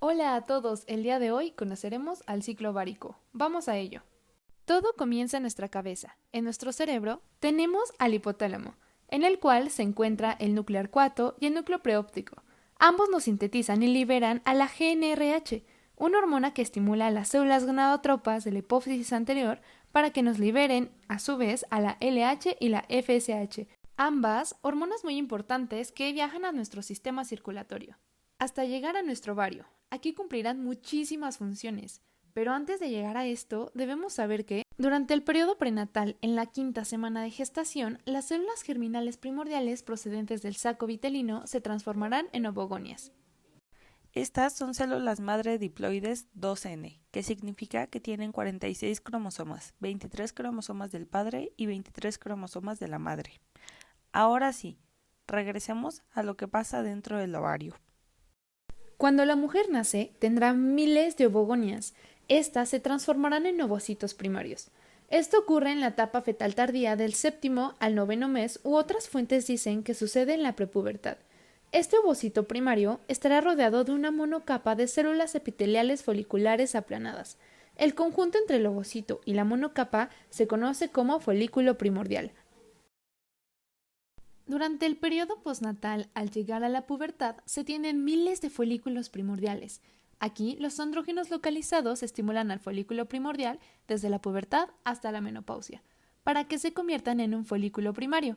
Hola a todos, el día de hoy conoceremos al ciclo ovárico. Vamos a ello. Todo comienza en nuestra cabeza. En nuestro cerebro tenemos al hipotálamo, en el cual se encuentra el núcleo arcuato y el núcleo preóptico. Ambos nos sintetizan y liberan a la GnRH, una hormona que estimula a las células gonadotropas de la hipófisis anterior para que nos liberen, a su vez, a la LH y la FSH, ambas hormonas muy importantes que viajan a nuestro sistema circulatorio hasta llegar a nuestro ovario. Aquí cumplirán muchísimas funciones, pero antes de llegar a esto, debemos saber que, durante el periodo prenatal, en la quinta semana de gestación, las células germinales primordiales procedentes del saco vitelino se transformarán en ovogonias. Estas son células madre diploides 2N, que significa que tienen 46 cromosomas, 23 cromosomas del padre y 23 cromosomas de la madre. Ahora sí, regresemos a lo que pasa dentro del ovario. Cuando la mujer nace, tendrá miles de ovogonias. Estas se transformarán en ovocitos primarios. Esto ocurre en la etapa fetal tardía del séptimo al noveno mes, u otras fuentes dicen que sucede en la prepubertad. Este ovocito primario estará rodeado de una monocapa de células epiteliales foliculares aplanadas. El conjunto entre el ovocito y la monocapa se conoce como folículo primordial. Durante el periodo postnatal, al llegar a la pubertad, se tienen miles de folículos primordiales. Aquí, los andrógenos localizados estimulan al folículo primordial desde la pubertad hasta la menopausia, para que se conviertan en un folículo primario.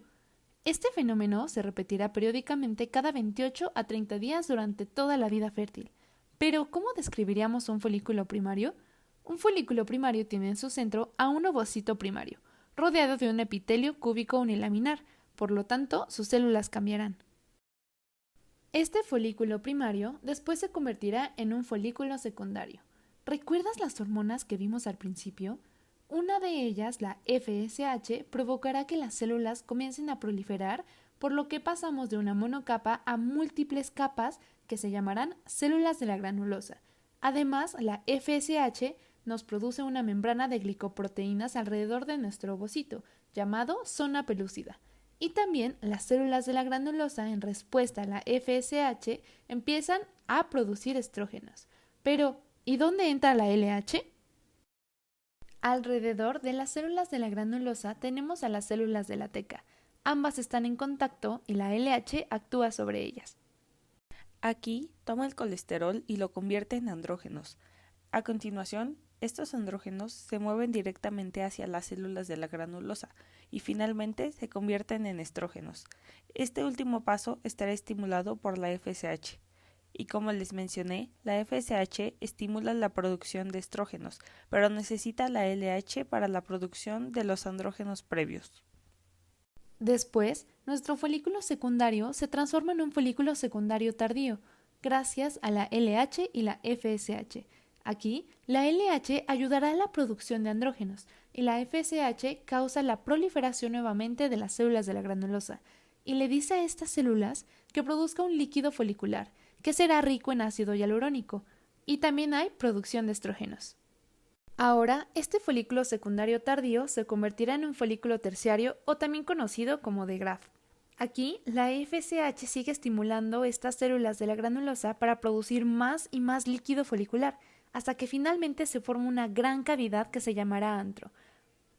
Este fenómeno se repetirá periódicamente cada 28 a 30 días durante toda la vida fértil. Pero, ¿cómo describiríamos un folículo primario? Un folículo primario tiene en su centro a un ovocito primario, rodeado de un epitelio cúbico unilaminar. Por lo tanto, sus células cambiarán. Este folículo primario después se convertirá en un folículo secundario. ¿Recuerdas las hormonas que vimos al principio? Una de ellas, la FSH, provocará que las células comiencen a proliferar, por lo que pasamos de una monocapa a múltiples capas que se llamarán células de la granulosa. Además, la FSH nos produce una membrana de glicoproteínas alrededor de nuestro ovocito, llamado zona pelúcida. Y también las células de la granulosa, en respuesta a la FSH, empiezan a producir estrógenos. Pero, ¿y dónde entra la LH? Alrededor de las células de la granulosa tenemos a las células de la teca. Ambas están en contacto y la LH actúa sobre ellas. Aquí toma el colesterol y lo convierte en andrógenos. A continuación, estos andrógenos se mueven directamente hacia las células de la granulosa y finalmente se convierten en estrógenos. Este último paso estará estimulado por la FSH. Y como les mencioné, la FSH estimula la producción de estrógenos, pero necesita la LH para la producción de los andrógenos previos. Después, nuestro folículo secundario se transforma en un folículo secundario tardío, gracias a la LH y la FSH. Aquí, la LH ayudará a la producción de andrógenos y la FSH causa la proliferación nuevamente de las células de la granulosa y le dice a estas células que produzca un líquido folicular, que será rico en ácido hialurónico, y también hay producción de estrógenos. Ahora, este folículo secundario tardío se convertirá en un folículo terciario o también conocido como de Graaf. Aquí, la FSH sigue estimulando estas células de la granulosa para producir más y más líquido folicular, hasta que finalmente se forma una gran cavidad que se llamará antro.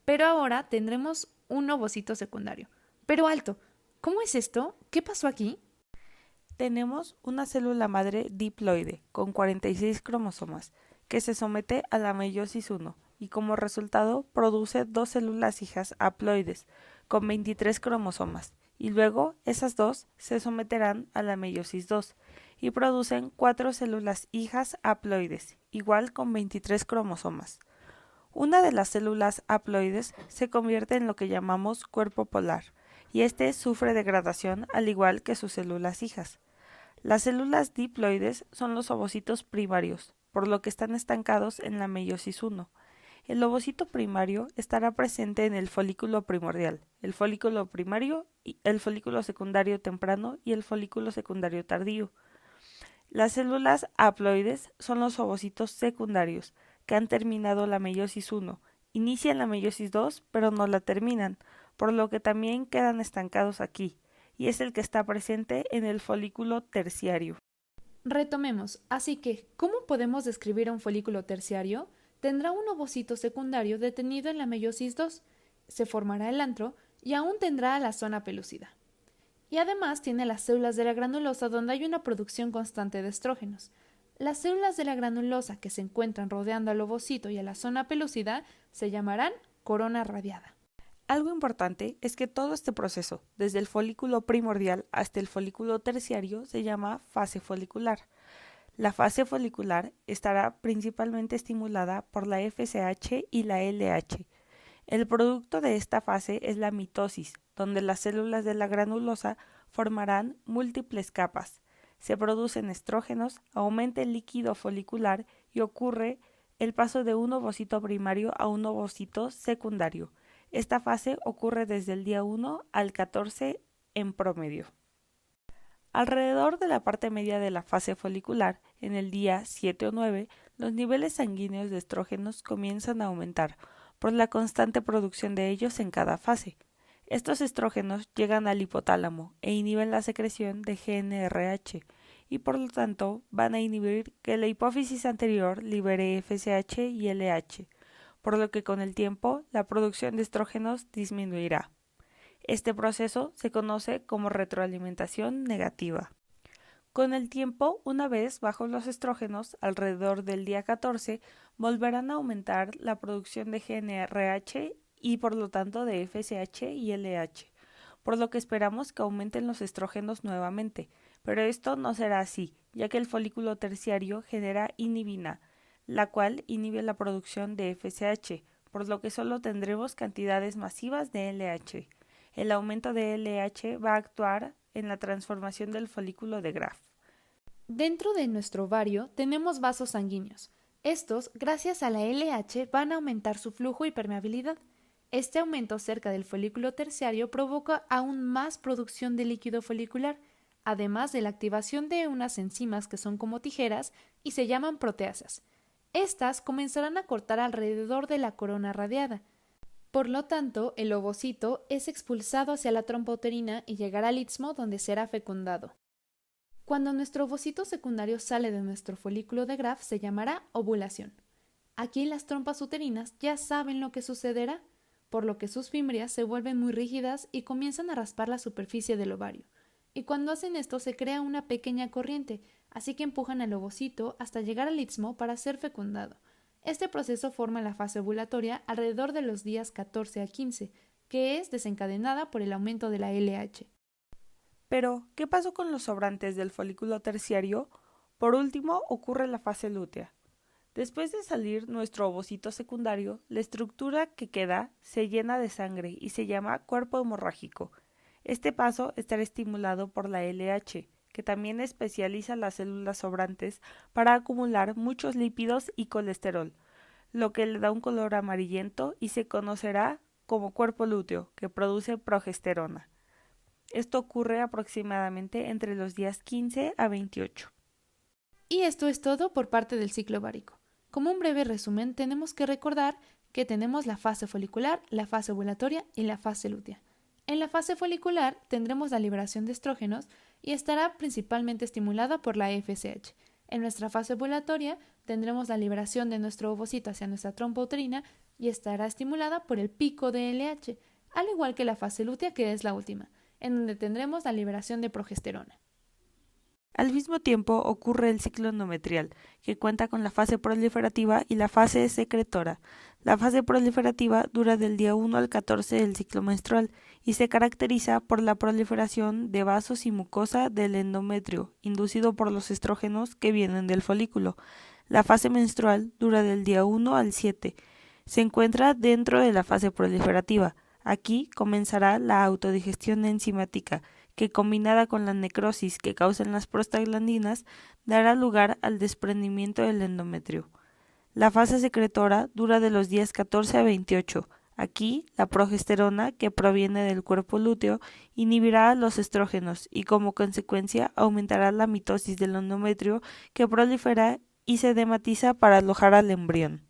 Pero ahora tendremos un ovocito secundario. Pero alto, ¿cómo es esto? ¿Qué pasó aquí? Tenemos una célula madre diploide con 46 cromosomas que se somete a la meiosis 1 y como resultado produce dos células hijas haploides con 23 cromosomas y luego esas dos se someterán a la meiosis 2 y producen cuatro células hijas haploides igual con 23 cromosomas. Una de las células haploides se convierte en lo que llamamos cuerpo polar y este sufre degradación al igual que sus células hijas. Las células diploides son los ovocitos primarios, por lo que están estancados en la meiosis 1. El ovocito primario estará presente en el folículo primordial, el folículo primario, el folículo secundario temprano y el folículo secundario tardío. Las células haploides son los ovocitos secundarios, que han terminado la meiosis 1, inician la meiosis 2, pero no la terminan, por lo que también quedan estancados aquí, y es el que está presente en el folículo terciario. Retomemos, así que, ¿cómo podemos describir a un folículo terciario? Tendrá un ovocito secundario detenido en la meiosis 2, se formará el antro y aún tendrá la zona pelúcida. Y además tiene las células de la granulosa donde hay una producción constante de estrógenos. Las células de la granulosa que se encuentran rodeando al ovocito y a la zona pelúcida se llamarán corona radiada. Algo importante es que todo este proceso, desde el folículo primordial hasta el folículo terciario, se llama fase folicular. La fase folicular estará principalmente estimulada por la FSH y la LH. El producto de esta fase es la mitosis, donde las células de la granulosa formarán múltiples capas. Se producen estrógenos, aumenta el líquido folicular y ocurre el paso de un ovocito primario a un ovocito secundario. Esta fase ocurre desde el día 1 al 14 en promedio. Alrededor de la parte media de la fase folicular, en el día 7 o 9, los niveles sanguíneos de estrógenos comienzan a aumentar por la constante producción de ellos en cada fase. Estos estrógenos llegan al hipotálamo e inhiben la secreción de GnRH y por lo tanto van a inhibir que la hipófisis anterior libere FSH y LH, por lo que con el tiempo la producción de estrógenos disminuirá. Este proceso se conoce como retroalimentación negativa. Con el tiempo, una vez bajos los estrógenos, alrededor del día 14, volverán a aumentar la producción de GnRH y por lo tanto de FSH y LH, por lo que esperamos que aumenten los estrógenos nuevamente, pero esto no será así, ya que el folículo terciario genera inhibina, la cual inhibe la producción de FSH, por lo que solo tendremos cantidades masivas de LH. El aumento de LH va a actuar en la transformación del folículo de Graf. Dentro de nuestro ovario tenemos vasos sanguíneos. Estos, gracias a la LH, van a aumentar su flujo y permeabilidad. Este aumento cerca del folículo terciario provoca aún más producción de líquido folicular, además de la activación de unas enzimas que son como tijeras y se llaman proteasas. Estas comenzarán a cortar alrededor de la corona radiada. Por lo tanto, el ovocito es expulsado hacia la trompa uterina y llegará al istmo donde será fecundado. Cuando nuestro ovocito secundario sale de nuestro folículo de Graf se llamará ovulación. Aquí las trompas uterinas ya saben lo que sucederá, por lo que sus fimbrias se vuelven muy rígidas y comienzan a raspar la superficie del ovario. Y cuando hacen esto se crea una pequeña corriente, así que empujan al ovocito hasta llegar al istmo para ser fecundado. Este proceso forma la fase ovulatoria alrededor de los días 14 a 15, que es desencadenada por el aumento de la LH. Pero, ¿qué pasó con los sobrantes del folículo terciario? Por último, ocurre la fase lútea. Después de salir nuestro ovocito secundario, la estructura que queda se llena de sangre y se llama cuerpo hemorrágico. Este paso estará estimulado por la LH, que también especializa las células sobrantes para acumular muchos lípidos y colesterol, lo que le da un color amarillento y se conocerá como cuerpo lúteo, que produce progesterona. Esto ocurre aproximadamente entre los días 15 a 28. Y esto es todo por parte del ciclo ovárico. Como un breve resumen, tenemos que recordar que tenemos la fase folicular, la fase ovulatoria y la fase lútea. En la fase folicular tendremos la liberación de estrógenos y estará principalmente estimulada por la FSH. En nuestra fase ovulatoria tendremos la liberación de nuestro ovocito hacia nuestra trompa uterina y estará estimulada por el pico de LH, al igual que la fase lútea, que es la última, en donde tendremos la liberación de progesterona. Al mismo tiempo ocurre el ciclo endometrial, que cuenta con la fase proliferativa y la fase secretora. La fase proliferativa dura del día 1 al 14 del ciclo menstrual y se caracteriza por la proliferación de vasos y mucosa del endometrio, inducido por los estrógenos que vienen del folículo. La fase menstrual dura del día 1 al 7. Se encuentra dentro de la fase proliferativa. Aquí comenzará la autodigestión enzimática, que combinada con la necrosis que causan las prostaglandinas, dará lugar al desprendimiento del endometrio. La fase secretora dura de los días 14 a 28. Aquí, la progesterona, que proviene del cuerpo lúteo, inhibirá los estrógenos y como consecuencia aumentará la mitosis del endometrio, que prolifera y se dematiza para alojar al embrión.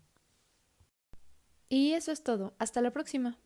Y eso es todo. Hasta la próxima.